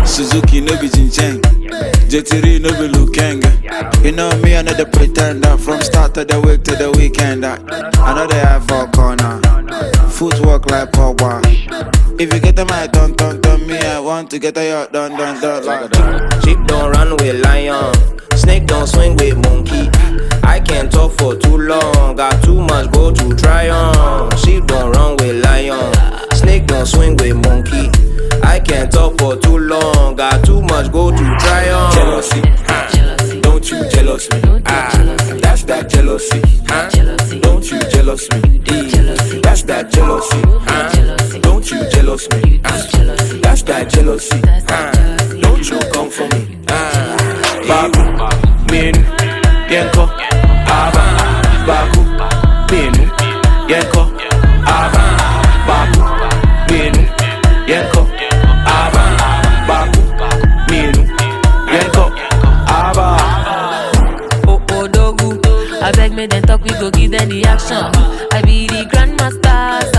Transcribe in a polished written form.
Suzuki no be Jincheng, JT no be Lukenga. You know me, another pretender. From start of the week to the weekend. I know they have for corner. Footwork like power. If you get them, I don't me. I want to get a yacht done. Like sheep don't run with lion, snake don't swing with monkey. I can't talk for too long, got too much go to try on. Sheep don't run with lion, snake don't swing with monkey. I can't talk for too long, got too much go to try on. jealousy, don't you jealous me? That's that jealousy, don't you jealous me? That's that jealousy, don't you jealous me? That's that jealousy, don't you come for me? Baku, min, yenko, ava. Baku, min, yenko, ava. Baku, min, yenko, ava. Baku, min, yenko, ava. Oh, dogu, I beg me then talk, we go give them the action. I be the grandmaster,